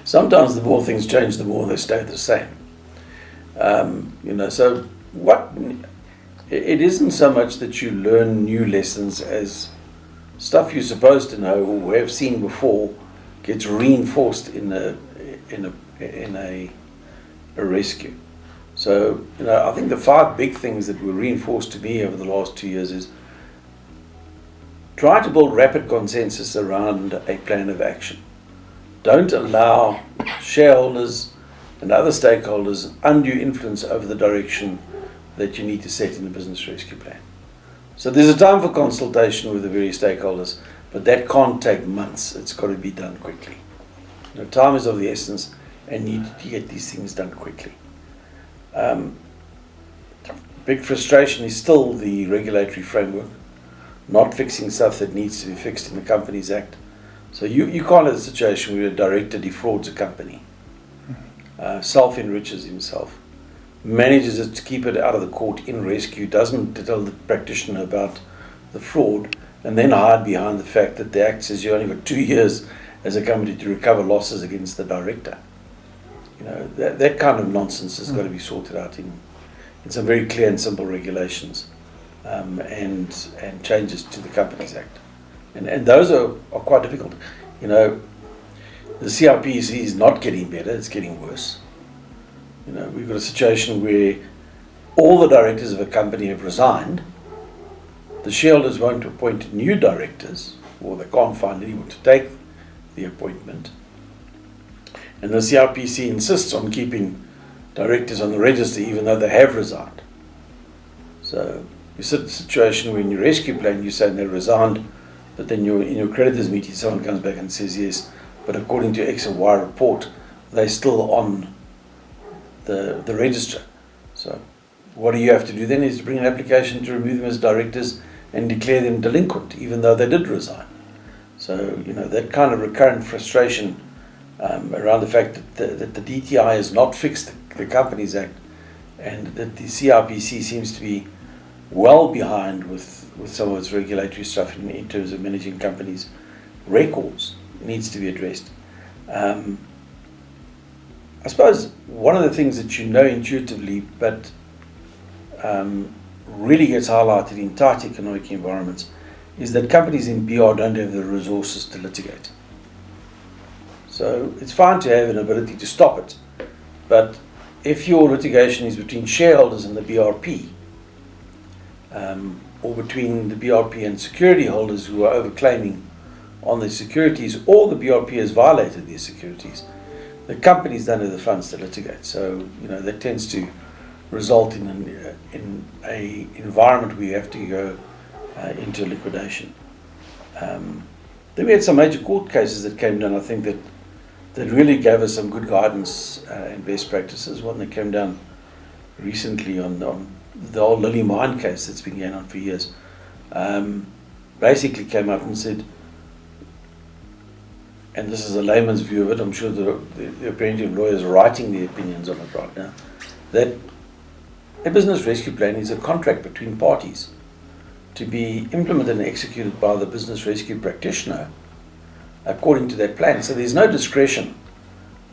Sometimes the more things change, the more they stay the same. So it isn't so much that you learn new lessons as stuff you're supposed to know or have seen before gets reinforced in a rescue. So, I think the 5 big things that were reinforced to me over the last 2 years is try to build rapid consensus around a plan of action. Don't allow shareholders and other stakeholders undue influence over the direction that you need to set in the business rescue plan. So there's a time for consultation with the various stakeholders, but that can't take months. It's got to be done quickly. Time is of the essence, and you need to get these things done quickly. Big frustration is still the regulatory framework, not fixing stuff that needs to be fixed in the Companies Act. So you can't have a situation where a director defrauds a company, self-enriches himself, manages it to keep it out of the court in rescue, doesn't tell the practitioner about the fraud, and then hide behind the fact that the Act says you only got 2 years as a company to recover losses against the director. That kind of nonsense has got to be sorted out in some very clear and simple regulations and changes to the Companies Act. And those are quite difficult. The CRPC is not getting better, it's getting worse. We've got a situation where all the directors of a company have resigned. The shareholders won't appoint new directors, or they can't find anyone to take the appointment. And the CRPC insists on keeping directors on the register even though they have resigned. So you sit in a situation where in your rescue plan you say they resigned, but then in your creditors meeting someone comes back and says yes, but according to X and Y report they're still on the register. So what do you have to do then is to bring an application to remove them as directors and declare them delinquent even though they did resign. So that kind of recurrent frustration around the fact that the DTI has not fixed the Companies Act and that the CRPC seems to be well behind with some of its regulatory stuff in terms of managing companies' records needs to be addressed. I suppose one of the things that intuitively but really gets highlighted in tight economic environments is that companies in BR don't have the resources to litigate. So it's fine to have an ability to stop it, but if your litigation is between shareholders and the BRP, or between the BRP and security holders who are overclaiming on their securities, or the BRP has violated their securities, the companies don't have the funds to litigate. So that tends to result in an environment where you have to go into liquidation. Then we had some major court cases that came down, I think, that really gave us some good guidance and best practices. One that came down recently on the old Lily Mine case that's been going on for years, basically came up and said, and this is a layman's view of it, I'm sure the apprentice lawyers are writing the opinions on it right now, that a business rescue plan is a contract between parties to be implemented and executed by the business rescue practitioner according to that plan. So there's no discretion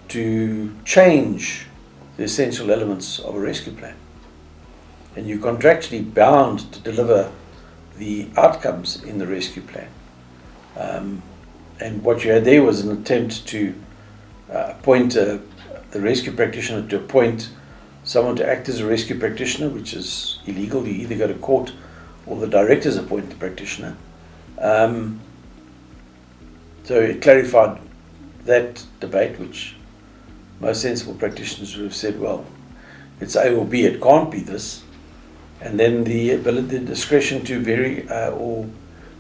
to change the essential elements of a rescue plan. And you're contractually bound to deliver the outcomes in the rescue plan. And what you had there was an attempt to appoint the rescue practitioner to appoint someone to act as a rescue practitioner, which is illegal. You either go to court or the directors appoint the practitioner. So it clarified that debate, which most sensible practitioners would have said, well, it's A or B, it can't be this. And then the discretion to vary or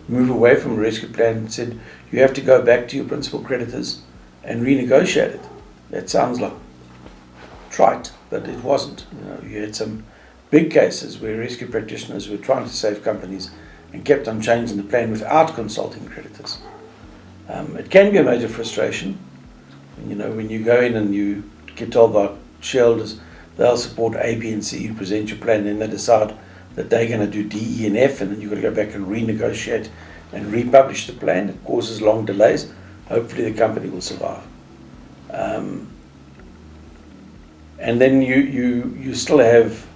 move away from a rescue plan said, you have to go back to your principal creditors and renegotiate it. That sounds like trite, but it wasn't. You had some big cases where rescue practitioners were trying to save companies and kept on changing the plan without consulting creditors. It can be a major frustration. When you go in and you get told by shareholders they'll support A, B, and C, you present your plan, then they decide that they're going to do D, E, and F, and then you've got to go back and renegotiate and republish the plan. It causes long delays. Hopefully the company will survive. And then you still have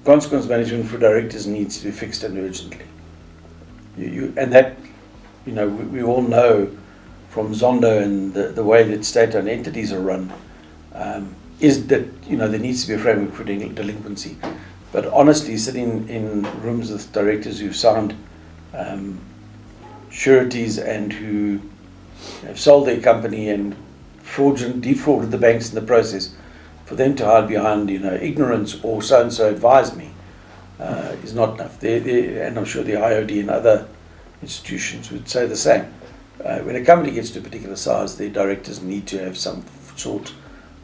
consequence management for directors needs to be fixed and urgently. And that, we all know from Zondo and the way that state-owned entities are run, is that there needs to be a framework for delinquency. But honestly, sitting in rooms with directors who've signed sureties and who have sold their company and defrauded the banks in the process, for them to hide behind ignorance or so-and-so advised me is not enough. And I'm sure the IOD and other institutions would say the same. When a company gets to a particular size, their directors need to have some sort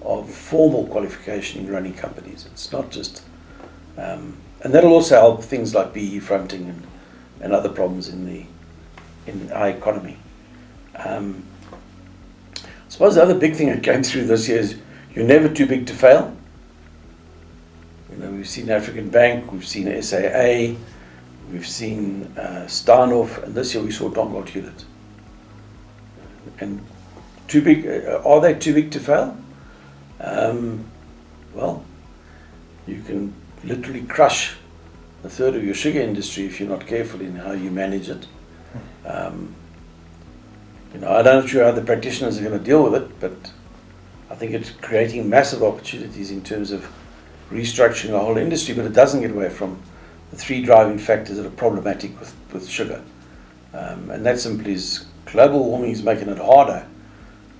of formal qualification in running companies. It's not just... and that'll also help things like BE fronting and other problems in our economy. I suppose the other big thing that came through this year is you're never too big to fail. We've seen African Bank, we've seen SAA, we've seen Steinhoff, and this year we saw Dongold Hewlett. And too big? Are they too big to fail? Well, you can literally crush a third of your sugar industry if you're not careful in how you manage it. I'm not sure how the practitioners are going to deal with it, but I think it's creating massive opportunities in terms of restructuring the whole industry, but it doesn't get away from the three driving factors that are problematic with sugar. And that simply is global warming is making it harder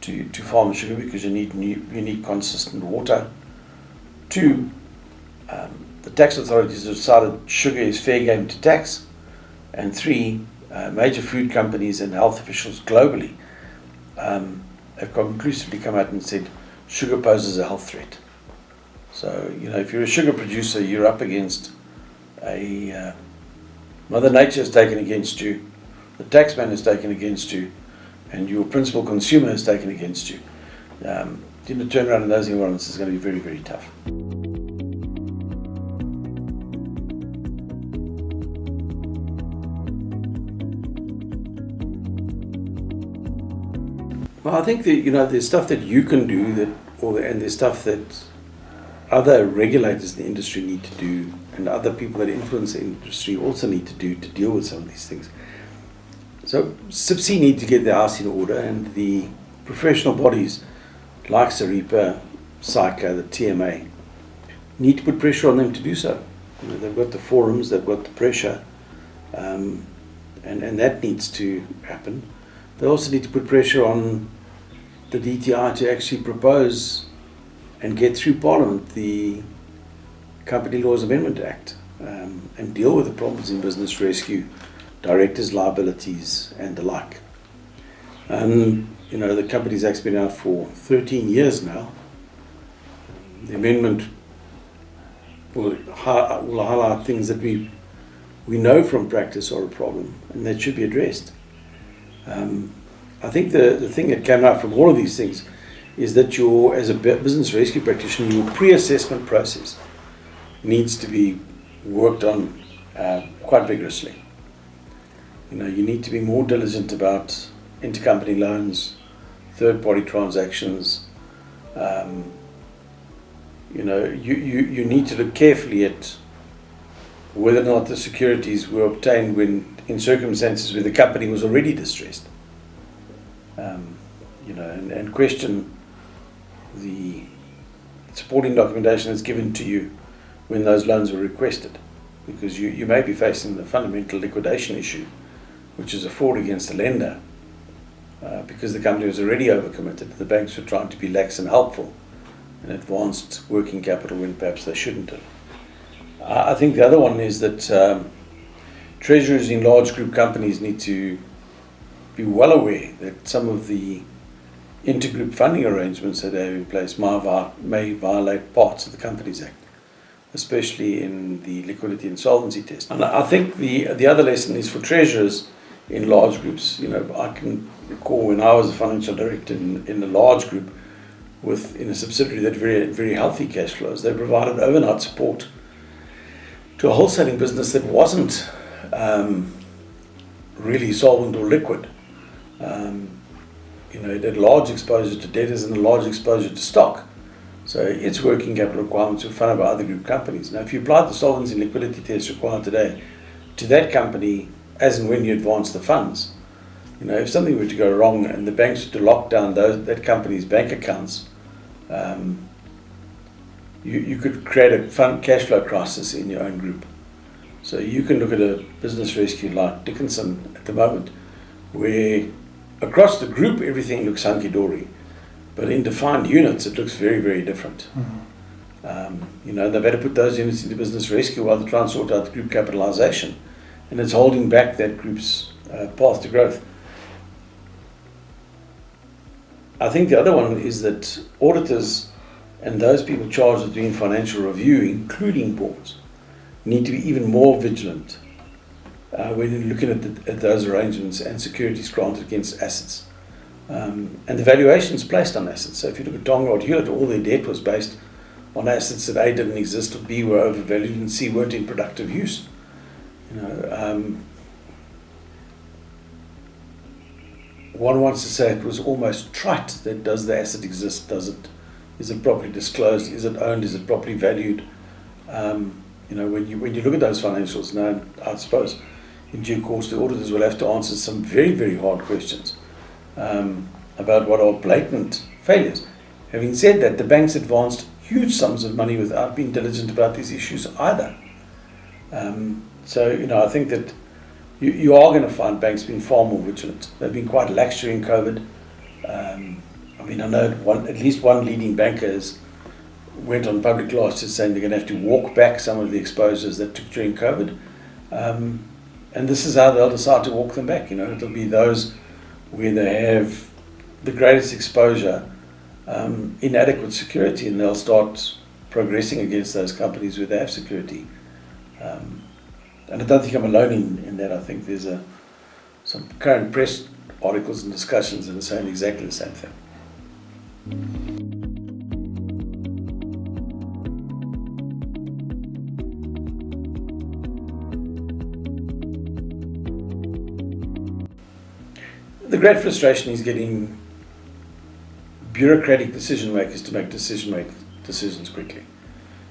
to farm sugar because you need consistent water. 2, the tax authorities have decided sugar is fair game to tax. And 3, major food companies and health officials globally have conclusively come out and said sugar poses a health threat. So, if you're a sugar producer, you're up against Mother Nature has taken against you, the taxman has taken against you, and your principal consumer has taken against you. Turn around in those environments is going to be very, very tough. Well, I think that there's stuff that you can do and there's stuff that other regulators in the industry need to do, and other people that influence the industry also need to do to deal with some of these things. So SIPC need to get their house in order, and the professional bodies like SARIPA, SAICA, the TMA need to put pressure on them to do so. They've got the forums, they've got the pressure, and that needs to happen. They also need to put pressure on the DTI to actually propose and get through Parliament the Company Laws Amendment Act and deal with the problems in business rescue, directors' liabilities and the like. The Companies Act's been out for 13 years now. The amendment will highlight things that we know from practice are a problem and that should be addressed. I think the thing that came out from all of these things is that as a business rescue practitioner, your pre-assessment process needs to be worked on quite vigorously. You need to be more diligent about intercompany loans, third-party transactions. You need to look carefully at whether or not the securities were obtained in circumstances where the company was already distressed. And question the supporting documentation that's given to you when those loans were requested, because you may be facing the fundamental liquidation issue, which is a fraud against the lender, because the company was already overcommitted. The banks were trying to be lax and helpful and advanced working capital when perhaps they shouldn't have. I think the other one is that treasurers in large group companies need to be well aware that some of the intergroup funding arrangements that are in place may violate parts of the Companies Act, especially in the liquidity and solvency test. And I think the other lesson is for treasurers in large groups. I can recall when I was a financial director in a large group in a subsidiary that had very, very healthy cash flows. They provided overnight support to a wholesaling business that wasn't really solvent or liquid. it had large exposure to debtors and a large exposure to stock. So its working capital requirements were funded by other group companies. Now, if you apply the solvency and liquidity test required today to that company, as and when you advance the funds, if something were to go wrong and the banks were to lock down that company's bank accounts, you could create a fund cash flow crisis in your own group. So you can look at a business rescue like Dickinson at the moment, where across the group everything looks hunky-dory, but in defined units it looks very, very different. They've had to put those units into business rescue while they try and sort out the group capitalisation, and it's holding back that group's path to growth. I think the other one is that auditors and those people charged with doing financial review, including boards, need to be even more vigilant when you're looking at those arrangements and securities granted against assets. And the valuations placed on assets. So if you look at Tonga or Hewlett, all their debt was based on assets that A, didn't exist, or B, were overvalued, and C, weren't in productive use. One wants to say it was almost trite that does the asset exist? Is it properly disclosed? Is it owned? Is it properly valued? When you look at those financials now, I suppose in due course the auditors will have to answer some very, very hard questions about what are blatant failures. Having said that, the banks advanced huge sums of money without being diligent about these issues either. I think that you are going to find banks being far more vigilant. They've been quite lax during COVID. I know at least one leading banker went on public last year saying they're going to have to walk back some of the exposures that took during COVID. And this is how they'll decide to walk them back. It'll be those where they have the greatest exposure, inadequate security, and they'll start progressing against those companies where they have security. And I don't think I'm alone in that. I think there's some current press articles and discussions that are saying exactly the same thing. The great frustration is getting bureaucratic decision makers to make decisions quickly.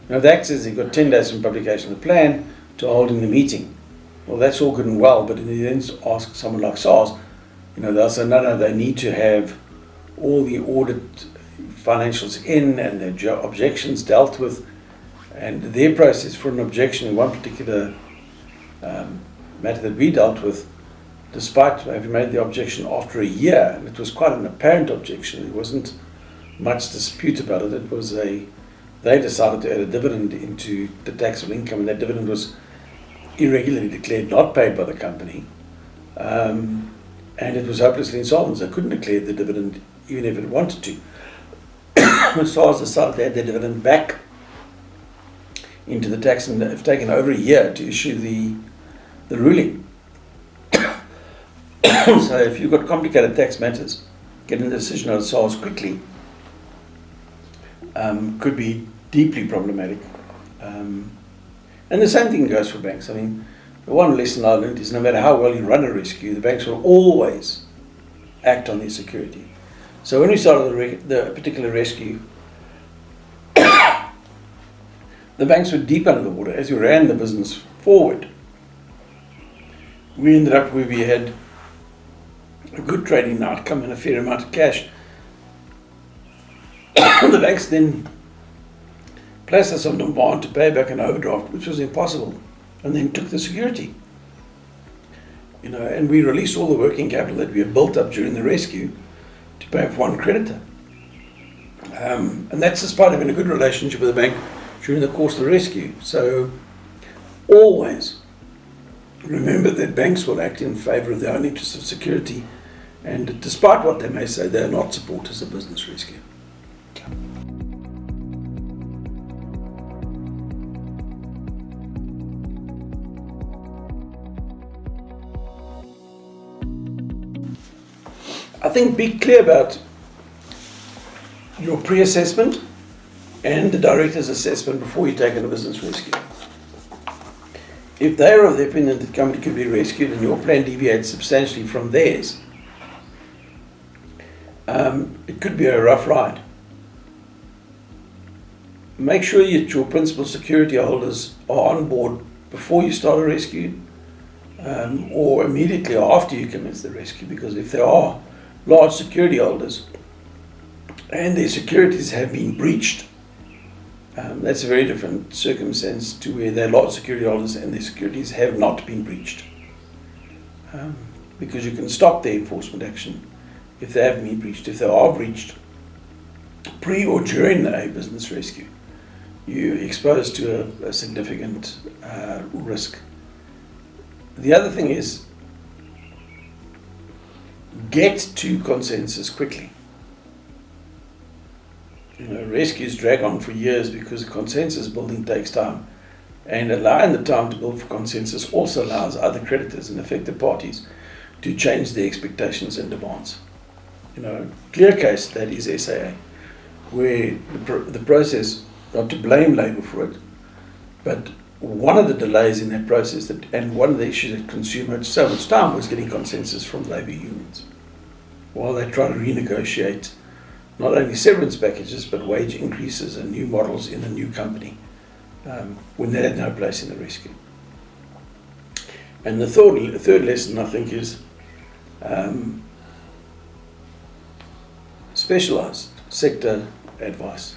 The Act says you've got 10 days from publication of the plan to holding the meeting. Well, that's all good and well, but if you then ask someone like SARS, they'll say no, they need to have all the audit financials in and their objections dealt with, and their process for an objection in one particular matter that we dealt with, despite having made the objection after a year, and it was quite an apparent objection, there wasn't much dispute about it. It was they decided to add a dividend into the taxable income, and that dividend was irregularly declared, not paid by the company, and it was hopelessly insolvent. They couldn't declare the dividend even if it wanted to. SARS decided to add their dividend back into the tax, and have taken over a year to issue the ruling. So if you've got complicated tax matters, getting a decision out of SARS quickly could be deeply problematic. And the same thing goes for banks. The one lesson I learned is no matter how well you run a rescue, the banks will always act on their security. So when we started the particular rescue, the banks were deep under the water. As we ran the business forward, we ended up where we had a good trading outcome and a fair amount of cash. The banks then placed us on demand to pay back an overdraft, which was impossible, and then took the security. And we released all the working capital that we had built up during the rescue to pay off one creditor. And that's despite having a good relationship with the bank during the course of the rescue. So always remember that banks will act in favour of their own interests of security, and despite what they may say, they are not supporters of business rescue. I think be clear about your pre-assessment and the director's assessment before you take on a business rescue. If they are of the opinion that the company could be rescued and your plan deviates substantially from theirs, it could be a rough ride. Make sure that your principal security holders are on board before you start a rescue, or immediately after you commence the rescue, because if there are large security holders and their securities have been breached, that's a very different circumstance to where they're large security holders and their securities have not been breached. Because you can stop the enforcement action if they have been breached. If they are breached pre or during a business rescue, you're exposed to a significant risk. The other thing is, get to consensus quickly. Rescues drag on for years because consensus building takes time, and allowing the time to build for consensus also allows other creditors and affected parties to change their expectations and demands. Clear case that is SAA, where the process, not to blame Labour for it, but one of the delays in that process and one of the issues that consumed so much time was getting consensus from Labour unions while they try to renegotiate not only severance packages but wage increases and new models in the new company when they had no place in the rescue. And the third lesson, I think, is specialised sector advice.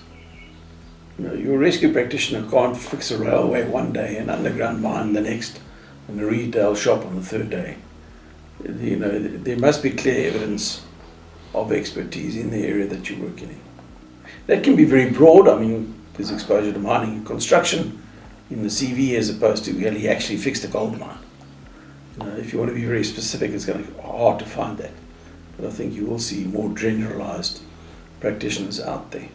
Your rescue practitioner can't fix a railway one day, an underground mine the next, and a retail shop on the third day. There must be clear evidence of expertise in the area that you're working in. That can be very broad. There's exposure to mining and construction in the CV as opposed to, well, he actually fixed a gold mine. If you want to be very specific, it's going to be hard to find that. But I think you will see more generalized practitioners out there.